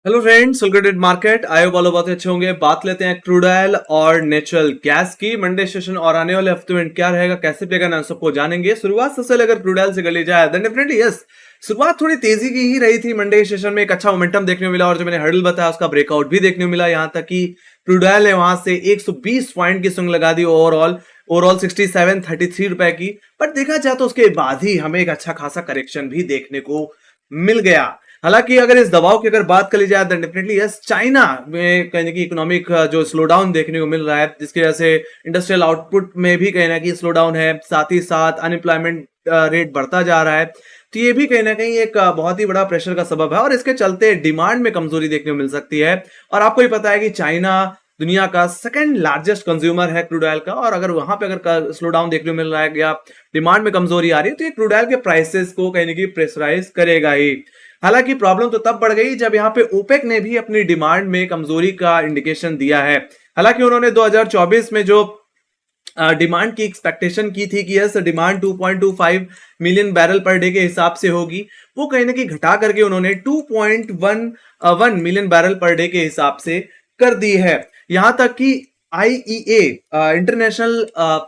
Hello friends, welcome market. आए वालों बहुत अच्छे होंगे। बात लेते हैं क्रूड ऑयल और नेचुरल गैस की। मंडे सेशन और आने वाले हफ्ते में क्या रहेगा, कैसे प्ले करना है, सबको जानेंगे। शुरुआत सबसे अगर क्रूड ऑयल से कर ली जाए देन डेफिनेटली यस, शुरुआत थोड़ी तेजी की ही रही थी। मंडे सेशन में एक अच्छा मोमेंटम देखने को मिला और जो मैंने हर्डल बताया उसका ब्रेकआउट भी देखने को मिला। यहां तक कि क्रूड ऑयल ने वहां से 120 पॉइंट की स्विंग लगा दी ओवरऑल 67.33 रुपए की। बट देखा जाए तो उसके बाद ही हमें एक अच्छा खासा करेक्शन भी देखने को मिल गया। हालांकि अगर इस दबाव की अगर बात कर ली जाए तो डेफिनेटली यस, चाइना में कहीं ना कहीं इकोनॉमिक जो स्लो डाउन देखने को मिल रहा है, जिसकी वजह से इंडस्ट्रियल आउटपुट में भी कहीं ना कहीं स्लो डाउन है। साथ ही साथ अनएम्प्लॉयमेंट रेट बढ़ता जा रहा है। तो ये भी कहीं ना कहीं एक बहुत ही बड़ा प्रेशर का सबब है और इसके चलते डिमांड में कमजोरी देखने को मिल सकती है। और आपको ही पता है कि चाइना दुनिया का सेकंड लार्जेस्ट कंज्यूमर है क्रूड ऑयल का, और अगर वहां पे अगर स्लो डाउन देखने को मिल रहा है या डिमांड में कमजोरी आ रही है तो ये क्रूड ऑयल के प्राइसेस को कहीं ना कहीं प्रेशराइज करेगा ही। हालांकि प्रॉब्लम तो तब बढ़ गई जब यहाँ पे ओपेक ने भी अपनी डिमांड में कमजोरी का इंडिकेशन दिया है। हालांकि उन्होंने 2024 में जो डिमांड की एक्सपेक्टेशन की थी कि yes demand 2.25 million barrel per day के हिसाब से होगी, वो कहीं ना कहीं घटा करके उन्होंने 2.11 मिलियन बैरल पर डे के हिसाब से कर दी है। यहां तक कि आईईए इंटरनेशनल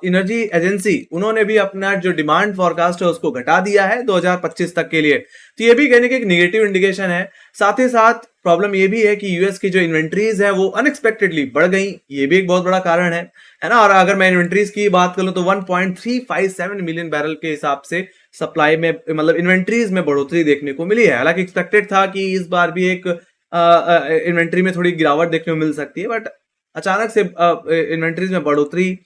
एनर्जी एजेंसी, उन्होंने भी अपना जो डिमांड फॉरकास्ट है उसको घटा दिया है 2025 तक के लिए। तो ये भी कहने की एक निगेटिव इंडिकेशन है। साथ ही साथ प्रॉब्लम ये भी है कि यूएस की जो इन्वेंट्रीज है वो अनएक्सपेक्टेडली बढ़ गई, ये भी एक बहुत बड़ा कारण है ना। और अगर मैं इन्वेंट्रीज की बात करूं तो 1.357 मिलियन बैरल के हिसाब से सप्लाई में, मतलब इन्वेंट्रीज में बढ़ोतरी देखने को मिली है। हालांकि एक्सपेक्टेड था कि इस बार भी एक इन्वेंट्री में थोड़ी गिरावट देखने को मिल सकती है, बट अचानक से इन्वेंट्रीज में बढ़ोतरी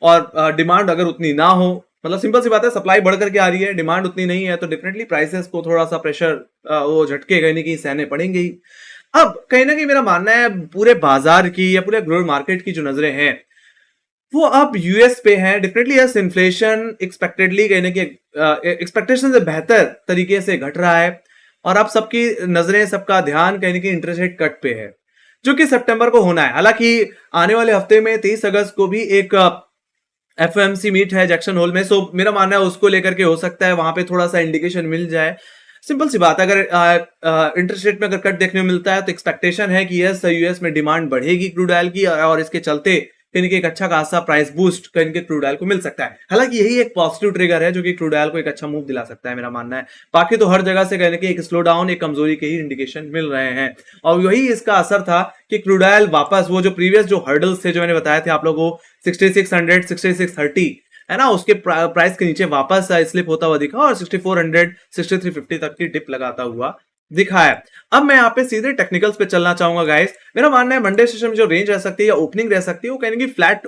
और डिमांड अगर उतनी ना हो, मतलब सिंपल सी बात है, सप्लाई बढ़ करके आ रही है, डिमांड उतनी नहीं है, तो डेफिनेटली प्राइसेस को थोड़ा सा प्रेशर, वो झटके कहीं ना कहीं सहने पड़ेंगे ही। अब कहीं ना कहीं मेरा मानना है पूरे बाजार की या पूरे ग्लोबल मार्केट की जो नजरें हैं वो अब यूएस पे हैं। डेफिनेटली यस, इन्फ्लेशन एक्सपेक्टेडली कहीं ना कहीं एक्सपेक्टेशन से बेहतर तरीके से घट रहा है और अब सबकी नजरें, सबका ध्यान कहीं ना कहीं इंटरेस्ट रेट कट पे है जो कि सितंबर को होना है। हालांकि आने वाले हफ्ते में 23 अगस्त को भी एक एफओएमसी मीट है जैक्सन होल में, सो मेरा मानना है उसको लेकर के हो सकता है वहां पे थोड़ा सा इंडिकेशन मिल जाए। सिंपल सी बात है, अगर इंटरेस्ट रेट में अगर कट देखने को मिलता है तो एक्सपेक्टेशन है कि यस यूएस में डिमांड बढ़ेगी क्रूड ऑयल की और इसके चलते कहीं एक अच्छा खासा प्राइस बूस्ट कहीं के क्रूड ऑयल को मिल सकता है। हालांकि यही एक पॉजिटिव ट्रिगर है जो कि क्रूड ऑयल को एक अच्छा मूव दिला सकता है, मेरा मानना है। बाकी तो हर जगह से कहने के एक स्लो डाउन, एक कमजोरी के ही इंडिकेशन मिल रहे हैं और यही इसका असर था कि क्रूड ऑयल वापस वो जो प्रीवियस जो हर्डल्स थे जो मैंने बताए थे आप लोगों को, 6600 6630 है ना, उसके प्राइस के नीचे वापस स्लिप होता हुआ दिखा और 6400 6350 तक की डिप लगाता हुआ दिखा है। अब मैं यहाँ पे सीधे टेक्निकल्स पे चलना चाहूंगा गाइस। मेरा मानना है मंडे सेशन में जो रेंज रह सकती है या ओपनिंग रह सकती है वो कहीं फ्लैट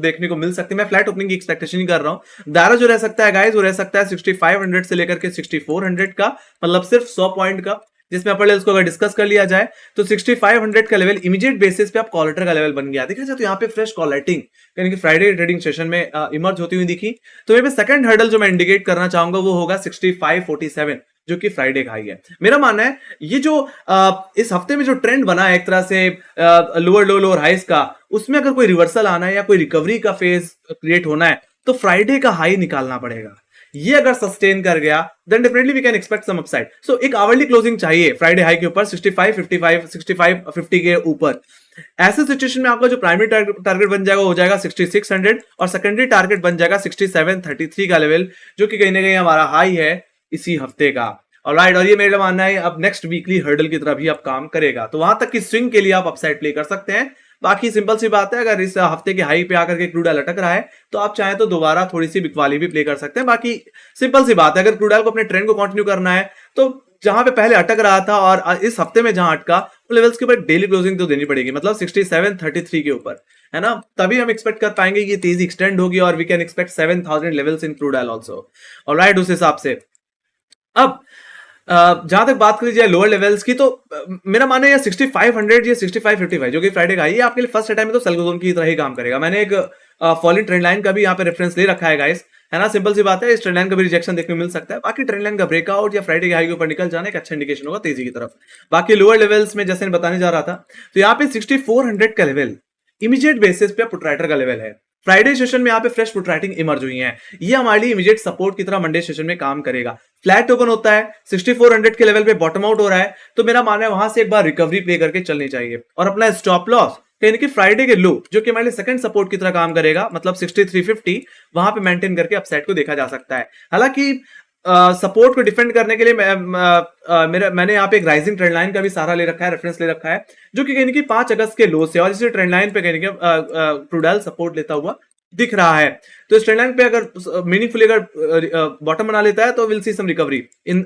देखने को मिल सकती है। मैं फ्लैट ओपनिंग की एक्सपेक्टेशन नहीं कर रहा हूं। दायरा जो रह सकता है गाइस वो रह सकता है 6500 से लेकर के 6400 का, मतलब सिर्फ 100 पॉइंट का, जिसमें अपर लेवल्स को अगर डिस्कस कर लिया जाए तो 6500 का लेवल इमीडिएट बेसिस पे आप कॉलरेटर का लेवल बन गया। देखा जाए तो यहाँ पे फ्रेश कॉलरेटिंग यानी कि फ्राइडे ट्रेडिंग सेशन में इमर्ज होती हुई दिखी। तो मेरे सेकंड हर्डल जो मैं इंडिकेट करना चाहूंगा वो होगा 6547, जो कि फ्राइडे का हाई है। मेरा मानना है ये जो इस हफ्ते में जो ट्रेंड बना है एक तरह से लोअर लो लोअर हाइस का, उसमें अगर कोई रिवर्सल आना है या कोई रिकवरी का फेज क्रिएट होना है तो फ्राइडे का हाई निकालना पड़ेगा। ये अगर सस्टेन कर गया then definitely we can expect some upside. So एक आवरली क्लोजिंग चाहिए फ्राइडे हाई के ऊपर 65 55 65 50 के ऊपर। ऐसे सिचुएशन में आपका जो प्राइमरी टारगेट बन जाएगा हो जाएगा 6600 और सेकेंडरी टारगेट बन जाएगा 6733 का लेवल, जो कि कहीं ना कहीं हमारा हाई है इसी हफ्ते का। ऑलराइट, और ये मेरा मानना है अब नेक्स्ट वीकली हर्डल की तरह भी आप काम करेगा, तो वहां तक की स्विंग के लिए आप अपसाइड प्ले कर सकते हैं। बाकी सिंपल सी बात है, अगर इस हफ्ते के हाई पे आकर के क्रूड ऑयल अटक रहा है तो आप चाहें तो दोबारा थोड़ी सी बिकवाली भी प्ले कर सकते हैं। बाकी सिंपल सी बात है, अगर क्रूड ऑयल को अपने ट्रेंड को कंटिन्यू करना है तो जहां पे पहले अटक रहा था और इस हफ्ते में जहां अटका वो लेवल्स के ऊपर डेली क्लोजिंग तो देनी पड़ेगी, मतलब 6733 के ऊपर, है ना। तभी हम एक्सपेक्ट कर पाएंगे कि तेजी एक्सटेंड होगी और we can expect 7000 levels in crude oil also. Alright, उस हिसाब से अब जहां तक बात करी जाए लोअर लेवल्स की तो मेरा मानना है 6500 या 6555 जो कि फ्राइडे का ये आपके लिए फर्स्ट टाइम में तो सेल जोन की तरह ही काम करेगा। मैंने एक फॉलिंग ट्रेंड लाइन का भी यहाँ पे रेफरेंस ले रखा है गाइस, है ना। सिंपल सी बात है, इस ट्रेंड लाइन का भी रिजेक्शन देखने को मिल सकता है। बाकी ट्रेंड लाइन का ब्रेकआउट या फ्राइडे के हाई के ऊपर निकल जाना एक अच्छा इंडिकेशन होगा तेजी की तरफ। बाकी लोअर लेवल्स में जैसे मैं बताने जा रहा था, तो यहाँ पे 6400 का लेवल इमीडिएट बेसिस पे पुट राइटर का लेवल है। फ्राइडे सेशन में यहाँ पे फ्रेश पुट राइटिंग इमर्ज हुई है, ये हमारे लिए इमीडिएट सपोर्ट की तरह मंडे सेशन में काम करेगा। फ्लैट ओपन होता है 6400 के लेवल पे बॉटम आउट हो रहा है, तो मेरा मानना है वहां से एक बार रिकवरी प्ले करके चलनी चाहिए और अपना स्टॉप लॉस कहीं कि फ्राइडे के लो जो कि हमारे लिए सेकंड सपोर्ट की तरह काम करेगा, मतलब 6350 वहां पे मेंटेन करके अपसाइड को देखा जा सकता है। हालांकि सपोर्ट को डिफेंड करने के लिए मैंने यहाँ पे एक राइजिंग ट्रेंड लाइन का भी सहारा ले रखा है, रेफरेंस ले रखा है, जो कि कहीं 5 अगस्त के लो से और इसी ट्रेंड लाइन पे कहीं क्रूड सपोर्ट लेता हुआ दिख रहा है। तो इस ट्रेंड लाइन पे अगर मीनिंगफुली अगर बॉटम बना लेता है तो will see some recovery in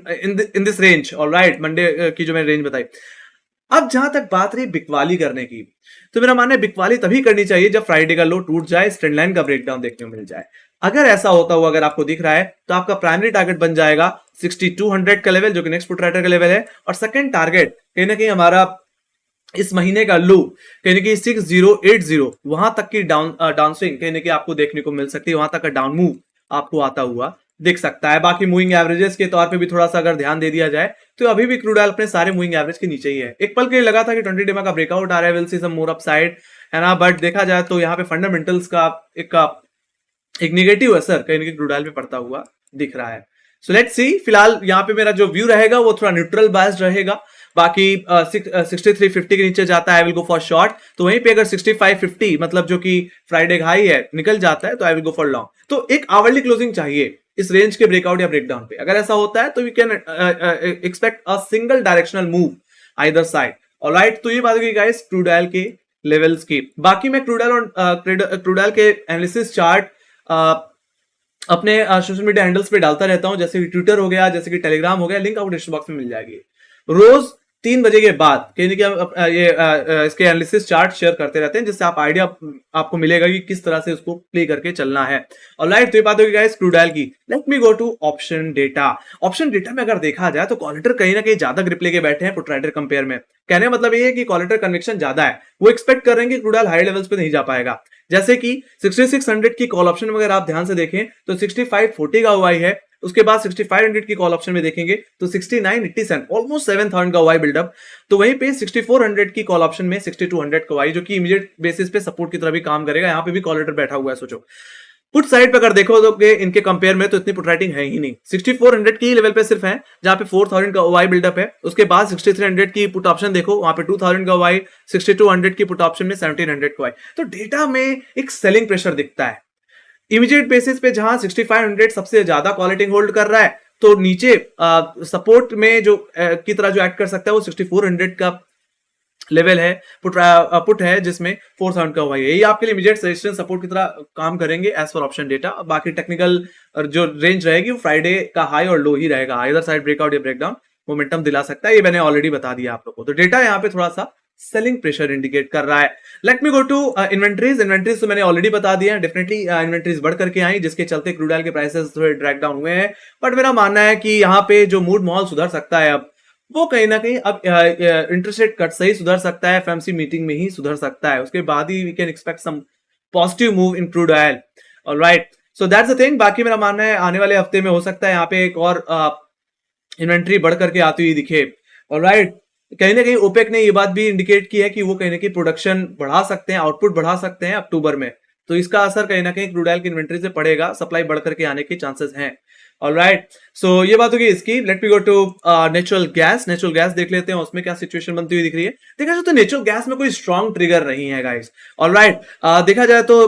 this range. Alright, Monday की जो मैंने रेंज बताई। अब जहां तक बात रही बिकवाली करने की, तो मेरा मानना है बिकवाली तभी करनी चाहिए जब फ्राइडे का लो टूट जाए, इस ट्रेंड लाइन का ब्रेकडाउन देखने को मिल जाए। अगर ऐसा होता हुआ अगर आपको दिख रहा है तो आपका प्राइमरी टारगेट बन जाएगा 6200 का लेवल, जो कि नेक्स्ट पुट राइटर का लेवल है, और सेकंड टारगेट कहीं ना कहीं हमारा इस महीने का लो कहीं ना कहीं 6080 वहां तक की डाउन स्विंग कहीं ना कहीं आपको देखने को मिल सकती है, वहां तक का डाउन मूव आपको आता हुआ दिख सकता है। बाकी मूविंग एवरेजेस के तौर पे भी थोड़ा सा अगर ध्यान दे दिया जाए तो अभी भी क्रूड ऑयल अपने सारे मूविंग एवरेज के नीचे ही है। एक पल के लिए लगा था कि 20 डेमा का ब्रेकआउट आ रहा है, will see some more upside, है ना, बट देखा जाए तो यहाँ पे फंडामेंटल्स का एक नेगेटिव असर कहीं ना कहीं क्रूड ऑयल पे पड़ता हुआ दिख रहा है। सो लेट्स सी, फिलहाल यहाँ पे मेरा जो व्यू रहेगा वो थोड़ा न्यूट्रल बायस्ड रहेगा। बाकी 6350 के नीचे जाता है आई विल गो फॉर शॉर्ट, तो वहीं पे अगर 6550 मतलब जो कि फ्राइडे का हाई है निकल जाता है तो आई विल गो फॉर लॉन्ग। तो एक आवरली क्लोजिंग चाहिए इस रेंज के ब्रेकआउट या ब्रेकडाउन पे। अगर ऐसा होता है तो you can expect a single directional move either side. Alright, तो ये बात होगी गाइस क्रूड ऑयल के लेवल्स की। बाकी मैं क्रूड ऑयल के एनालिसिस चार्ट अपने सोशल मीडिया हैंडल्स पे डालता रहता हूं, जैसे कि ट्विटर हो गया, जैसे कि टेलीग्राम हो गया, लिंक आपको डिस्क्रिप्शन बॉक्स में मिल जाएगी। रोज 3 बजे के बाद कहीं कि ये इसके एनालिसिस चार्ट शेयर करते रहते हैं, जिससे आप आइडिया आपको मिलेगा कि किस तरह से उसको प्ले करके चलना है। ऑलराइट, तो ये बात होगी गाइस क्रूड ऑयल की। Let me go to option data. Option data में अगर देखा जाए तो कॉलेटर कहीं ना कहीं ज्यादा ग्रिप लेके बैठे हैं पुट राइटर कंपेयर में। कहने मतलब ये है कि कॉलेटर कन्विक्शन ज्यादा है, वो एक्सपेक्ट कर रहे हैं कि क्रूड ऑयल हाई लेवल्स पे नहीं जा पाएगा। जैसे कि 6600 की कॉल ऑप्शन में अगर आप ध्यान से देखें तो 6540 का ओआई है, उसके बाद 6500 की कॉल ऑप्शन में देखेंगे तो 6987 ऑलमोस्ट 7000 का ओआई बिल्डअप। तो वहीं पे 6400 की कॉल ऑप्शन में 6200 का ओआई, जो कि इमीडिएट बेसिस पे सपोर्ट की तरह भी काम करेगा। यहाँ पे भी कॉलेटर बैठा हुआ है। सोचो पुट साइड पे अगर देखो तो इनके कंपेयर में तो इतनी पुट राइटिंग है ही नहीं। 6400 की लेवल पे सिर्फ है जहां पे 4000 का ओआई बिल्डअप है। उसके बाद 6300 की पुट ऑप्शन देखो, वहां पे 2000 का ओआई, 6200 की पुट ऑप्शन में 1700 का ओआई। तो डेटा में एक सेलिंग प्रेशर दिखता है इमीडिएट बेसिस पे, जहां 6500 सबसे ज्यादा क्वालिटी होल्ड कर रहा है, तो नीचे सपोर्ट में जो की तरह जो एक्ट कर सकता है वो 6400 का लेवल है, पुट है जिसमें 4000 का हुआ है। यही आपके लिए इमीडिएट रेजिस्टेंस सपोर्ट की तरह काम करेंगे एज फॉर ऑप्शन डेटा। बाकी टेक्निकल जो रेंज रहेगी वो फ्राइडे का हाई और लो ही रहेगा, आइदर साइड ब्रेकआउट या ब्रेकडाउन मोमेंटम दिला सकता है, ये मैंने ऑलरेडी बता दिया आप लोगों को। तो डेटा यहाँ पे थोड़ा सा सेलिंग प्रेशर इंडिकेट कर रहा है। Let me go to inventories. Inventories तो मैंने ऑलरेडी बता दिया, डेफिनेटली इन्वेंट्रीज बढ़ करके आई, जिसके चलते क्रूड ऑयल के प्राइसेस थोड़े ड्रैग डाउन हुए हैं। बट मेरा मानना है कि यहाँ पे जो मूड माहौल सुधर सकता है अब, वो कहीं ना कहीं अब इंटरेस्ट रेट कट से ही सुधर सकता है, एफएमसी मीटिंग में ही सुधर सकता है, उसके बाद ही we can expect some positive move in crude oil. Alright, so that's the thing. बाकी मेरा मानना है आने वाले हफ्ते में हो सकता है यहाँ पे एक और इन्वेंट्री बढ़ करके आती हुई दिखे। ऑलराइट, कहीं ना कहीं ओपेक ने ये बात भी इंडिकेट की है कि वो कहीं ना कहीं प्रोडक्शन बढ़ा सकते हैं, आउटपुट बढ़ा सकते हैं अक्टूबर में, तो इसका असर कहीं ना कहीं क्रूड ऑयल की इन्वेंट्री से पड़ेगा, सप्लाई बढ़ करके आने के चांसेस हैं। ऑलराइट, सो ये बात होगी इसकी। Let me go to natural gas. Natural gas देख लेते हैं उसमें क्या सिचुएशन बनती हुई दिख रही है। देखा जाए तो नेचुरल गैस में कोई स्ट्रॉन्ग ट्रिगर नहीं है गाइस। ऑलराइट, देखा जाए तो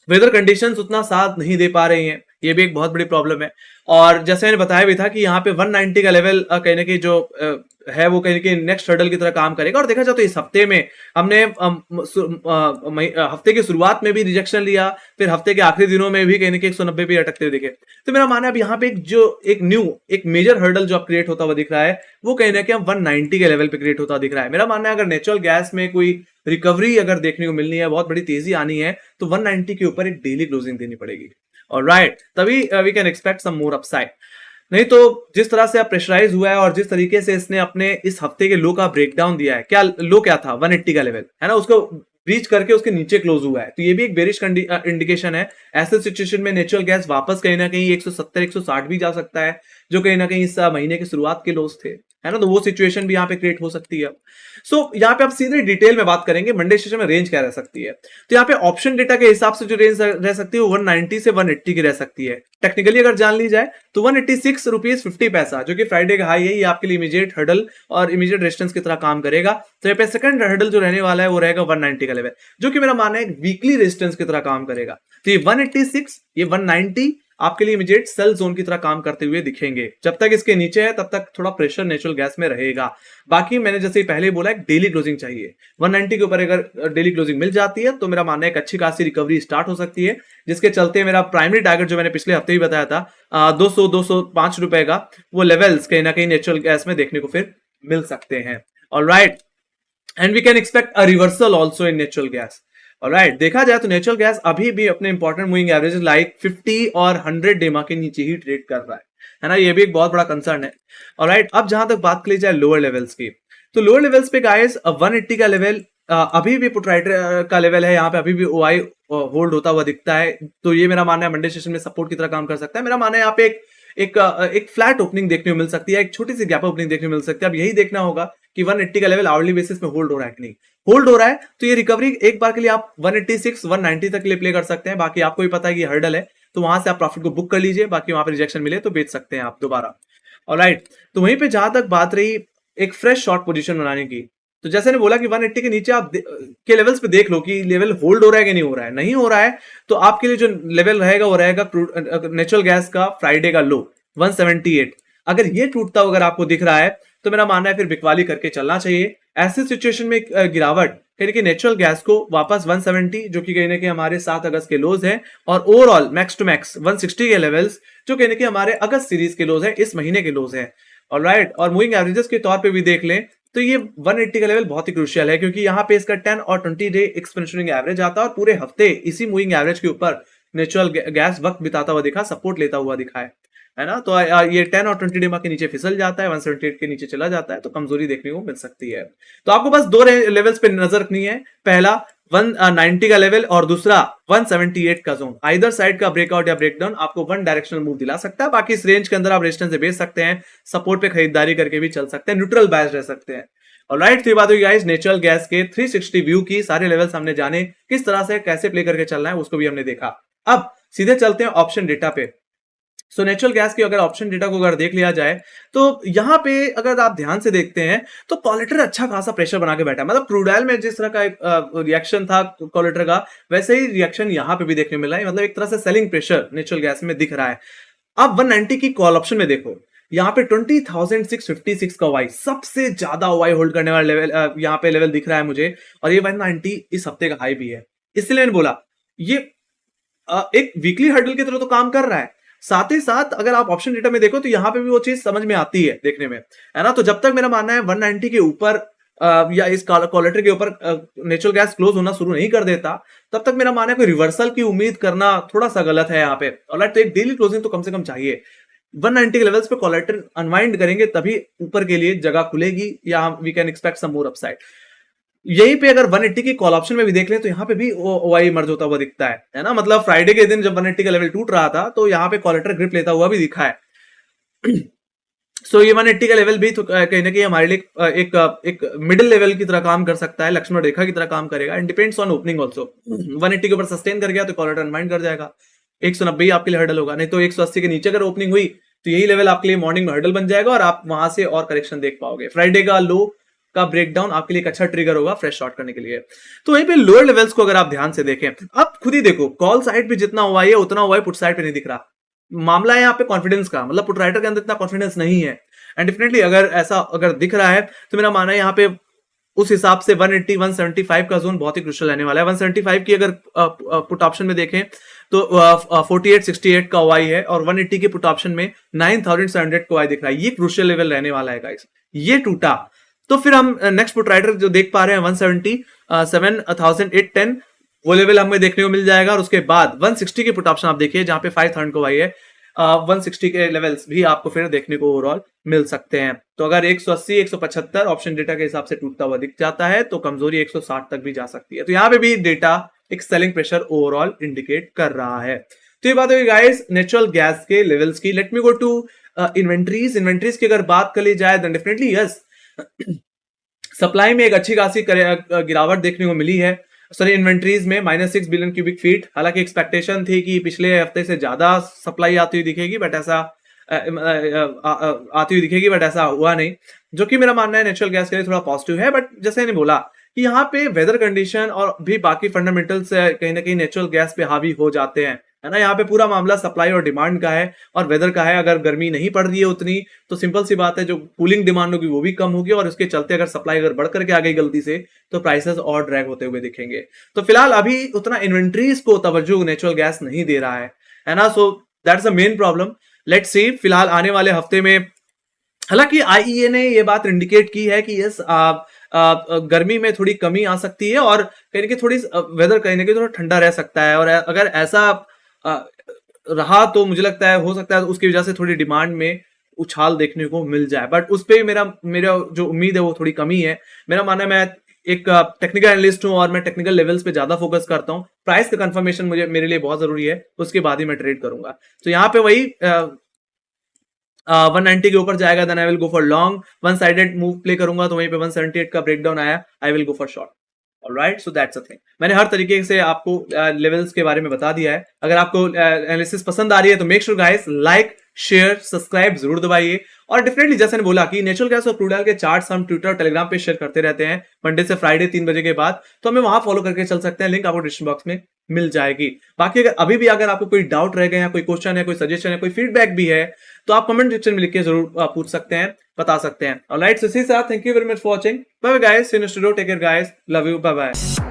वेदर कंडीशंस उतना साथ नहीं दे पा रही हैं, ये भी एक बहुत बड़ी प्रॉब्लम है। और जैसे मैंने बताया भी था कि यहाँ पे 190 का लेवल कहीं ना कहीं जो है वो कहीं ना कहीं नेक्स्ट हर्डल की तरह काम करेगा। और देखा जाए तो इस हफ्ते में हमने हफ्ते की शुरुआत में भी रिजेक्शन लिया, फिर हफ्ते के आखिरी दिनों में भी कहीं ना कहीं 190 भी अटकते हुए दिखे। तो मेरा मानना है अब यहाँ पे एक मेजर हर्डल जो क्रिएट होता हुआ दिख रहा है वो कहीं ना कहीं 190 के लेवल पे क्रिएट होता दिख रहा है। मेरा मानना है अगर नेचुरल गैस में कोई रिकवरी अगर देखने को मिलनी है, बहुत बड़ी तेजी आनी है, तो 190 के ऊपर एक डेली क्लोजिंग देनी पड़ेगी। ऑलराइट, तभी we can expect some more upside. नहीं तो जिस तरह से आप प्रेशराइज हुआ है और जिस तरीके से इसने अपने इस हफ्ते के लो का ब्रेकडाउन दिया है, क्या लो क्या था 180 का लेवल है ना, उसको ब्रीच करके उसके नीचे क्लोज हुआ है, तो ये भी एक बेरिश इंडिकेशन है। ऐसे सिचुएशन में नेचुरल गैस वापस कहीं ना कहीं 170 160 भी जा सकता है, जो कहीं ना कहीं इस महीने की शुरुआत के लोस थे, है ना, तो वो सिचुएशन भी यहाँ पे क्रिएट हो सकती है। सो यहाँ पे आप सीधे डिटेल में बात करेंगे मंडे सेशन में रेंज क्या रह सकती है। तो यहाँ पे ऑप्शन डेटा के हिसाब से जो रेंज रह सकती है वो 190 से 180 की रह सकती है। टेक्निकली अगर जान ली जाए तो 186 रुपीज 50 पैसा जो कि फ्राइडे का हाई है, ये आपके लिए इमीडिएट हर्डल और इमीडिएट रेजिस्टेंस की तरह काम करेगा। तो यहाँ पे सेकंड हर्डल जो रहने वाला है वो रहेगा 190 का लेवल, जो कि मेरा मानना है वीकली रेजिस्टेंस की तरह काम करेगा। तो ये 186, ये 190 आपके लिए इमीडिएट सेल जोन की तरह काम करते हुए दिखेंगे। जब तक इसके नीचे है तब तक थोड़ा प्रेशर नेचुरल गैस में रहेगा। बाकी मैंने जैसे पहले बोला एक डेली क्लोजिंग चाहिए, 190 के ऊपर अगर डेली क्लोजिंग मिल जाती है तो मेरा मानना है एक अच्छी खासी रिकवरी स्टार्ट हो सकती है, जिसके चलते मेरा प्राइमरी टारगेट जो मैंने पिछले हफ्ते ही बताया था 200-205 रुपए का, वो लेवल्स कहीं ना कहीं नेचुरल गैस में देखने को फिर मिल सकते हैं। Alright, and we can expect a reversal also in natural gas. Alright, देखा जाए तो नेचुरल गैस अभी भी अपने इंपॉर्टेंट मूविंग एवरेजेस लाइक 50 और 100 डेमा के नीचे ही ट्रेड कर रहा है ना, ये भी एक बहुत बड़ा कंसर्न है। ऑलराइट, अब जहां तक बात की जाए लोअर लेवल्स की, तो लोअर लेवल्स पे गाइस 180 का लेवल अभी भी पुटराइटर का लेवल है, यहाँ पे अभी भी ओआई होल्ड होता हुआ दिखता है। तो ये मेरा मानना है मंडे सेशन में सपोर्ट की तरह काम कर सकता है। मेरा मानना है यहाँ पे एक फ्लैट ओपनिंग देखने को मिल सकती है, एक छोटी सी गैप ओपनिंग देखने को मिल सकती है। अब यही देखना होगा कि 180 का लेवल आवरली बेसिस में होल्ड हो रहा है कि नहीं। होल्ड हो रहा है तो ये रिकवरी एक बार के लिए आप 186 190 तक के लिए प्ले कर सकते हैं। बाकी आपको भी पता है कि हर्डल है, तो वहां से आप प्रॉफिट को बुक कर लीजिए, बाकी वहां पर रिजेक्शन मिले तो बेच सकते हैं आप दोबारा। ऑलराइट, तो वहीं पे जहां तक बात रही एक फ्रेश शॉर्ट पोजीशन बनाने की, तो जैसे ने बोला कि 180 के नीचे आप के लेवल्स पे देख लो कि लेवल होल्ड हो रहा है कि नहीं हो रहा है। नहीं हो रहा है तो आपके लिए जो लेवल रहेगा वो रहेगा नेचुरल गैस का फ्राइडे का लो 178। अगर ये टूटता हुआ अगर आपको दिख रहा है तो मेरा मानना है फिर बिकवाली करके चलना चाहिए। ऐसी सिचुएशन में गिरावट कहीं कि नेचुरल गैस को वापस 170 जो कि कहीं ना कहीं हमारे 7 अगस्त के लोज है, और ओवरऑल मैक्स टू मैक्स 160 के लेवल्स जो कहीं ना कहीं हमारे अगस्त सीरीज के लोज है, इस महीने के लोज है। ऑलराइट, और मूविंग एवरेजेस के तौर पे भी देख लें तो ये 180 का लेवल बहुत ही क्रूशियल है, क्योंकि यहाँ पे इसका 10 और 20 डे एक्सपेंशनिंग एवरेज आता है और पूरे हफ्ते इसी मूविंग एवरेज के ऊपर नेचुरल गैस वक्त बिताता हुआ दिखा, सपोर्ट लेता हुआ दिखा है ना। तो ये 10 और 20 डेमा के नीचे फिसल जाता है, 178 के नीचे चला जाता है तो कमजोरी देखने को मिल सकती है। तो आपको बस दो लेवल्स पे नजर रखनी है, पहला 190 का लेवल और दूसरा 178 का जोन। आइदर साइड का ब्रेकआउट या ब्रेकडाउन आपको वन डायरेक्शनल मूव दिला सकता है। बाकी इस रेंज के अंदर आप रेजिस्टेंस से बेच सकते हैं, सपोर्ट पे खरीदारी करके भी चल सकते हैं, न्यूट्रल बायस रह सकते हैं। ऑलराइट, तो ये बात हुई गाइस नेचुरल गैस के 360 व्यू की। सारे लेवल्स हमने जाने, किस तरह से कैसे प्ले करके चलना है उसको भी हमने देखा। अब सीधे चलते हैं ऑप्शन डेटा पे। सो नेचुरल गैस की अगर ऑप्शन डेटा को अगर देख लिया जाए तो यहाँ पे अगर आप ध्यान से देखते हैं तो कॉलेटर अच्छा खासा प्रेशर बना के बैठा है। मतलब क्रूड ऑयल में जिस तरह का रिएक्शन था कॉलेटर का, वैसे ही रिएक्शन यहाँ पे भी देखने मिला है। मतलब एक तरह से सेलिंग प्रेशर नेचुरल गैस में दिख रहा है। अब 190 की कॉल ऑप्शन में देखो, यहाँ पे 20,656 का वाई सबसे ज्यादा वाई होल्ड करने वाला लेवल, यहाँ पे लेवल दिख रहा है मुझे, और ये 190 इस हफ्ते का हाई भी है। इसलिए मैंने बोला ये एक वीकली हर्डल की तरह तो काम कर रहा है। साथ ही साथ अगर आप ऑप्शन डेटा में देखो तो यहाँ पे भी वो चीज समझ में आती है देखने में, है ना। तो जब तक मेरा मानना है 190 के ऊपर या इस कॉलेटर के ऊपर नेचुरल गैस क्लोज होना शुरू नहीं कर देता, तब तक मेरा मानना है कोई रिवर्सल की उम्मीद करना थोड़ा सा गलत है यहाँ पे। ऑलराइट, तो एक डेली क्लोजिंग तो कम से कम चाहिए। 190 के लेवल्स पे कॉलेटर अनवाइंड करेंगे तभी ऊपर के लिए जगह खुलेगी, या we can expect some more upside. यहीं पे अगर 180 की कॉल ऑप्शन में भी देख लें तो यहाँ पे भी ओआई मर्ज होता हुआ दिखता है ना। मतलब फ्राइडे के दिन जब 180 का लेवल टूट रहा था तो यहाँ पे कॉलेटर ग्रिप लेता हुआ भी दिखा है। सो ये 180 का लेवल भी तो कहीं ना कहीं हमारे लिए एक मिडिल लेवल की तरह काम कर सकता है, लक्ष्मण रेखा की तरह काम करेगा। And depends on opening also. 180 के ऊपर सस्टेन कर गया तो कॉलेटर अनवाइंड कर जाएगा, 190 आपके लिए हर्डल होगा। नहीं तो 180 के नीचे अगर ओपनिंग हुई तो यही लेवल आपके लिए मॉर्निंग में हर्डल बन जाएगा और आप वहां से और करेक्शन देख पाओगे। फ्राइडे का लो का ब्रेकडाउन आपके लिए एक अच्छा ट्रिगर होगा फ्रेश शॉर्ट करने के लिए। तो वहीं पे लोअर लेवल्स को अगर आप ध्यान से देखें, अब खुद ही देखो कॉल साइड पे जितना हुआ है उतना हुआ है, पुट साइड पे नहीं दिख रहा। मामला है यहाँ पे कॉन्फिडेंस का, मतलब पुट राइटर के अंदर इतना कॉन्फिडेंस नहीं है। एंड डेफिनेटली अगर ऐसा अगर दिख रहा है तो मेरा मानना है यहाँ पे उस हिसाब से 180 175 का जोन बहुत ही क्रुशियल रहने वाला है। 175 की अगर पुट ऑप्शन में देखें तो 4868 का वाई है और 180 के पुट ऑप्शन में 9700 का वाई दिख रहा है। ये क्रुशियल लेवल रहने वाला है गाइस। ये टूटा तो फिर हम नेक्स्ट पुट राइटर जो देख पा रहे हैं 177,810 वो लेवल हमें देखने को मिल जाएगा। और उसके बाद 160 के पुट ऑप्शन आप देखिए जहां पे 5000 को वाई है, 160 के लेवल्स भी आपको फिर देखने को ओवरऑल मिल सकते हैं। तो अगर 180 175 ऑप्शन डेटा के हिसाब से टूटता हुआ दिख जाता है तो कमजोरी 160 तक भी जा सकती है। तो यहाँ पे भी डेटा एक सेलिंग प्रेशर ओवरऑल इंडिकेट कर रहा है। तो ये बात होगी गाइस नेचुरल गैस के लेवल्स की। Let me go to inventories की अगर बात कर ली जाए देन डेफिनेटली यस, सप्लाई में एक अच्छी खासी गिरावट देखने को मिली है। सॉरी, इन्वेंट्रीज में -6 बिलियन क्यूबिक फीट। हालांकि एक्सपेक्टेशन थी कि पिछले हफ्ते से ज्यादा सप्लाई आती हुई दिखेगी, बट ऐसा आती हुई दिखेगी, बट ऐसा हुआ नहीं, जो कि मेरा मानना है नेचुरल गैस के लिए थोड़ा पॉजिटिव है। बट जैसे मैंने बोला कि यहाँ पे वेदर कंडीशन और भी बाकी फंडामेंटल्स कहीं ना कहीं नेचुरल गैस पे हावी हो जाते हैं, है ना। यहाँ पे पूरा मामला सप्लाई और डिमांड का है और वेदर का है। अगर गर्मी नहीं पड़ रही है उतनी, तो सिंपल सी बात है, जो कूलिंग डिमांड होगी वो भी कम होगी, और उसके चलते अगर सप्लाई अगर बढ़ करके आ गई गलती से, तो प्राइसेस और ड्रैग होते हुए दिखेंगे। तो फिलहाल अभी उतना इन्वेंट्रीज को तवज्जो नेचुरल गैस नहीं दे रहा है ना। सो that's the main problem. Let's see फिलहाल आने वाले हफ्ते में, हालांकि आईईए ने ये बात इंडिकेट की है कि यस गर्मी में थोड़ी कमी आ सकती है और कहीं ना कहीं थोड़ी वेदर कहीं ना कहीं थोड़ा ठंडा रह सकता है। और अगर ऐसा रहा तो मुझे लगता है हो सकता है उसकी वजह से थोड़ी डिमांड में उछाल देखने को मिल जाए। बट उस पर मेरा जो उम्मीद है वो थोड़ी कमी है। मेरा मानना है, मैं एक टेक्निकल एनालिस्ट हूं और मैं टेक्निकल लेवल्स पे ज्यादा फोकस करता हूं। प्राइस का कंफर्मेशन मेरे लिए बहुत जरूरी है, उसके बाद ही मैं ट्रेड करूंगा। तो यहाँ पे वही 190 के ऊपर जाएगा then I will go for long. One sided move play करूंगा तो वहीं पे 178 का ब्रेकडाउन आया, I will go for short. Alright, so that's a thing. मैंने हर तरीके से आपको लेवल्स के बारे में बता दिया है। अगर आपको एनालिसिस पसंद आ रही है तो make sure guys like share subscribe जरूर दबाइए। और डेफिनेटली जैसे मैंने बोला कि नेचुरल गैस और क्रूड ऑयल के चार्ट्स हम ट्विटर और टेलीग्राम पे शेयर करते रहते हैं मंडे से फ्राइडे 3 बजे के बाद, तो हमें वहां फॉलो करके चल सकते हैं। लिंक आपको डिस्क्रिप्शन बॉक्स में मिल जाएगी। बाकी अगर अभी भी अगर आपको कोई डाउट रह गए हैं, कोई क्वेश्चन है, कोई सजेशन है, कोई फीडबैक भी है, तो आप कमेंट सेक्शन में लिख के जरूर पूछ सकते हैं, बता सकते हैं। ऑलराइट, सो इसी के साथ thank you very much for watching. Bye bye guys, see you in studio, take care guys, love you, bye bye.